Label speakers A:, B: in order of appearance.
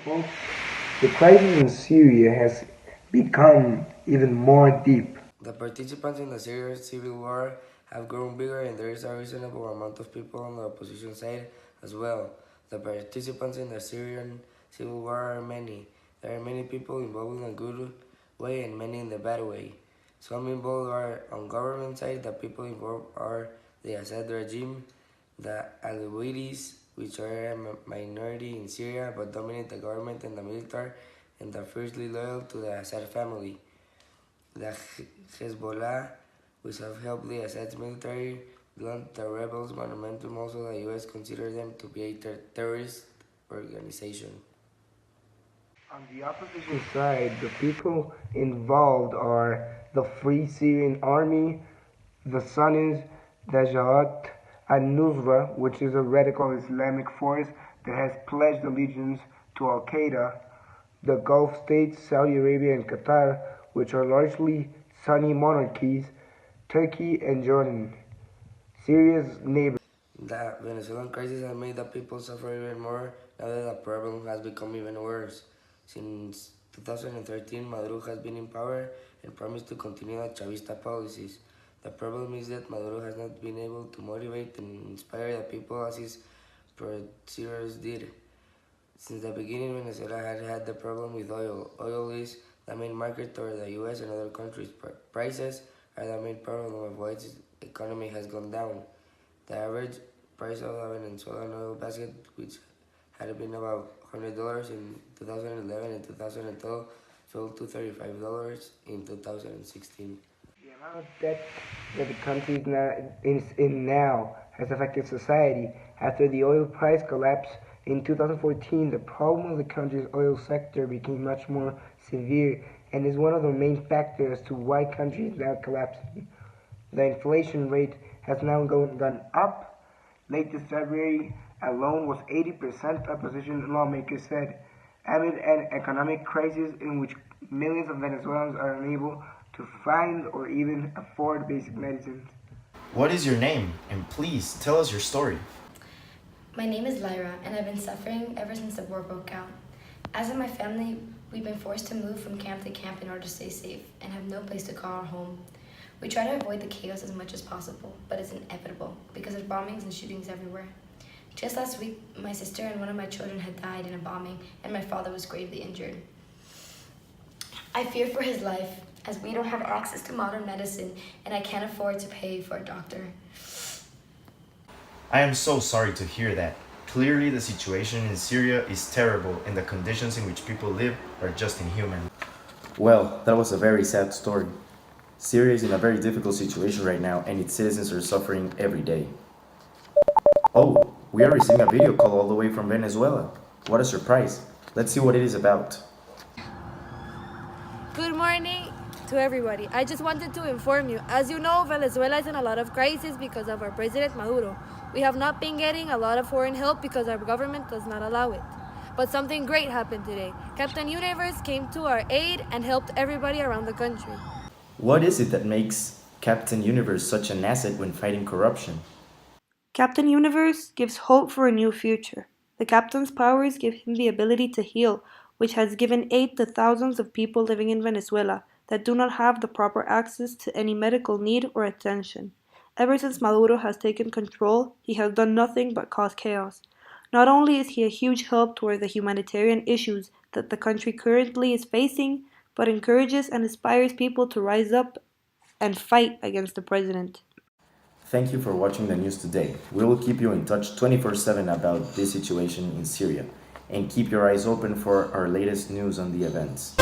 A: folks. The crisis in Syria has become even more deep.
B: The participants in the Syrian civil war have grown bigger, and there is a reasonable amount of people on the opposition side as well. The participants in the Syrian civil war are many. There are many people involved in a good way and many in the bad way. Some involved are on government side. The people involved are the Assad regime, the Alawites, which are a minority in Syria but dominate the government and the military, and are fiercely loyal to the Assad family. The Hezbollah, which have helped the Assad's military blunt the rebels' momentum. Also, the U.S. considers them to be a terrorist organization.
A: On the opposition side, the people involved are the Free Syrian Army, the Sunnis, the Jabhat al-Nusra, which is a radical Islamic force that has pledged allegiance to Al-Qaeda, the Gulf states, Saudi Arabia and Qatar, which are largely Sunni monarchies, Turkey and Jordan, Syria's neighbors.
B: The Venezuelan crisis has made the people suffer even more now that the problem has become even worse. Since 2013, Maduro has been in power and promised to continue the Chavista policies. The problem is that Maduro has not been able to motivate and inspire the people as his predecessors did. Since the beginning, Venezuela had had the problem with oil. Oil is the main market for the U.S. and other countries. Prices are the main problem of why its economy has gone down. The average price of the Venezuelan oil basket, which had been about $100 in 2011 and 2012, fell to $35 in 2016.
A: The amount of debt that the country is in now has affected society. After the oil price collapse in 2014, the problem of the country's oil sector became much more severe and is one of the main factors as to why country is now collapsing. The inflation rate has now gone up. Late this February alone was 80%, opposition lawmakers said, amid an economic crisis in which millions of Venezuelans are unable to find or even afford basic medicines.
C: What is your name? And please tell us your story.
D: My name is Lyra, and I've been suffering ever since the war broke out. As in my family, we've been forced to move from camp to camp in order to stay safe and have no place to call our home. We try to avoid the chaos as much as possible, but it's inevitable because there's bombings and shootings everywhere. Just last week, my sister and one of my children had died in a bombing, and my father was gravely injured. I fear for his life, as we don't have access to modern medicine, and I can't afford to pay for a doctor.
C: I am so sorry to hear that. Clearly, the situation in Syria is terrible, and the conditions in which people live are just inhuman.
E: Well, that was a very sad story. Syria is in a very difficult situation right now, and its citizens are suffering every day. Oh, we are receiving a video call all the way from Venezuela. What a surprise. Let's see what it is about.
F: Good morning to everybody. I just wanted to inform you. As you know, Venezuela is in a lot of crisis because of our president Maduro. We have not been getting a lot of foreign help because our government does not allow it. But something great happened today. Captain Universe came to our aid and helped everybody around the country.
E: What is it that makes Captain Universe such an asset when fighting corruption?
G: Captain Universe gives hope for a new future. The Captain's powers give him the ability to heal, which has given aid to thousands of people living in Venezuela that do not have the proper access to any medical need or attention. Ever since Maduro has taken control, he has done nothing but cause chaos. Not only is he a huge help toward the humanitarian issues that the country currently is facing, but encourages and inspires people to rise up and fight against the president.
E: Thank you for watching the news today. We will keep you in touch 24/7 about this situation in Syria, and keep your eyes open for our latest news on the events.